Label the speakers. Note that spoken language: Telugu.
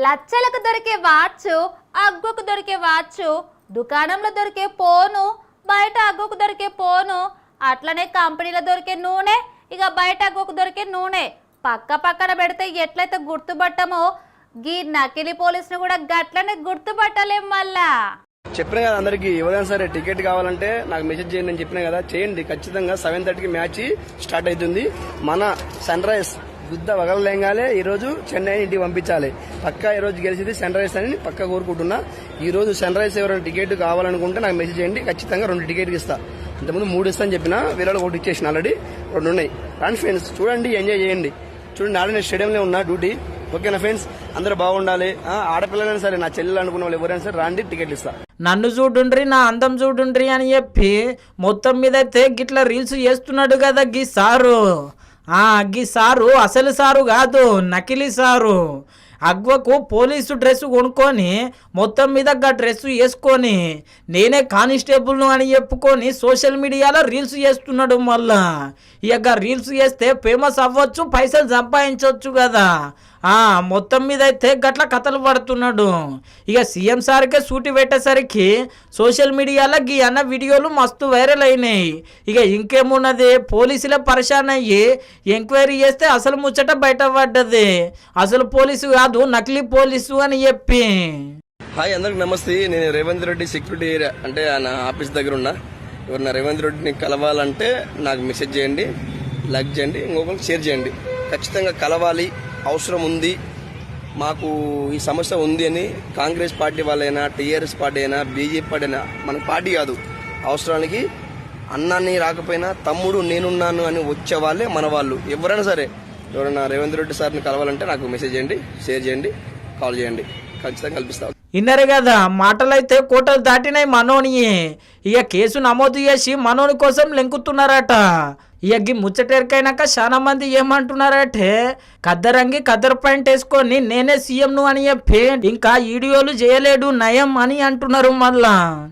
Speaker 1: లచ్చలకు దొరికే వాచ్, అగ్గుకు దొరికే వాచ్, దుకాణంలో దొరికే ఫోను, బయట అగ్గుకు దొరికే ఫోను, అట్లనే కంపెనీలో దొరికే నూనె, ఇక బయట అగ్గుకు దొరికే నూనె పక్క పక్కన పెడితే ఎట్లయితే గుర్తుపట్టమో గీ నకిలీ పోలీసును కూడా గట్లనే గుర్తుపట్టలేం. మళ్ళా
Speaker 2: చెప్పిన కదా అందరికి ఎవరైనా సరే టికెట్ కావాలంటే నాకు మెసేజ్ చేయండి అని చెప్పిన కదా, చేయండి. ఖచ్చితంగా 7:30కి మ్యాచ్ స్టార్ట్ అవుతుంది. మన సన్ రైజ్ యుద్ధ వగలలేంగాలే ఈ రోజు చెన్నైని ఇంటికి పంపించాలి. పక్కా ఈ రోజు గెలిచింది సన్ రైజ్ అని పక్కా కోరుకుంటున్నా. ఈ రోజు సన్ రైజ్ ఎవరైనా టికెట్ కావాలనుకుంటే నాకు మెసేజ్ చేయండి. ఖచ్చితంగా 2 టికెట్లు ఇస్తా. ఇంతకుముందు 3 ఇస్తా అని చెప్పిన, వీళ్ళు 1 ఇచ్చేసిన. ఆల్రెడీ 2 ఉన్నాయి. రాండి ఫ్రెండ్స్, చూడండి, ఎంజాయ్ చేయండి. చూడండి, ఆడ నేను స్టేడియంలో ఉన్నా డ్యూటీ. ఓకేనా ఫ్రెండ్స్, అందరూ బాగుండాలి. ఆడపిల్లలైనా సరే, నా చెల్లెలు అనుకున్న వాళ్ళు ఎవరైనా సరే రాండి, టికెట్లు ఇస్తా.
Speaker 3: నన్ను చూడుండ్రి, నా అందం చూడుండ్రి అని చెప్పి మొత్తం మీద అయితే గిట్లా రీల్స్ చేస్తున్నాడు కదా గీ సారు. గీ సారు అసలు సారు కాదు, నకిలీ సారు. అగ్వకు పోలీసు డ్రెస్ కొనుక్కొని మొత్తం మీద గా డ్రెస్ వేసుకొని నేనే కానిస్టేబుల్ను అని చెప్పుకొని సోషల్ మీడియాలో రీల్స్ చేస్తున్నాడు. మళ్ళా ఇక రీల్స్ చేస్తే ఫేమస్ అవ్వచ్చు, పైసలు సంపాదించవచ్చు కదా. మొత్తం మీద అయితే గట్ల కథలు పడుతున్నాడు. ఇక సీఎం సార్కే సూటి పెట్టేసరికి సోషల్ మీడియాలో గీ అన్న వీడియోలు మస్తు వైరల్ అయినాయి. ఇక ఇంకేమున్నది, పోలీసులే పరిశాన్ అయ్యి ఎంక్వైరీ చేస్తే అసలు ముచ్చట బయటపడ్డది. అసలు పోలీసు కాదు, నకిలీ పోలీసు అని చెప్పి.
Speaker 2: హాయ్, అందరికి నమస్తే. నేను రేవంత్ రెడ్డి సెక్యూరిటీ ఏరియా అంటే నా ఆఫీస్ దగ్గర ఉన్నా. ఎవరన్నా రేవంత్ రెడ్డిని కలవాలంటే నాకు మెసేజ్ చేయండి, లైక్ చేయండి, ఇంకొకరికి షేర్ చేయండి. ఖచ్చితంగా కలవాలి, అవసరం ఉంది, మాకు ఈ సమస్య ఉంది అని కాంగ్రెస్ పార్టీ వాళ్ళైనా, టీఆర్ఎస్ పార్టీ అయినా, బీజేపీ పార్టీ అయినా, మన పార్టీ కాదు, అవసరానికి అన్నాన్ని రాకపోయినా తమ్ముడు నేనున్నాను అని వచ్చే వాళ్ళే మన వాళ్ళు. ఎవరైనా సరే, ఎవరైనా రేవంత్ రెడ్డి సార్ని కలవాలంటే నాకు మెసేజ్ చేయండి, షేర్ చేయండి, కాల్ చేయండి. ఖచ్చితంగా కల్పిస్తాం.
Speaker 3: విన్నారు కదా, మాటలైతే కోటలు దాటినాయి మనోని. ఇక కేసు నమోదు చేసి మనోని కోసం లెంకుతున్నారట. ఇక ముచ్చటెరికైనాక చాలా మంది ఏమంటున్నారంటే, కద్దరంగి కద్దరు పాయింట్ వేసుకొని నేనే సీఎంను అని చెప్పి ఇంకా వీడియోలు చేయలేడు నయం అని అంటున్నారు మళ్ళా.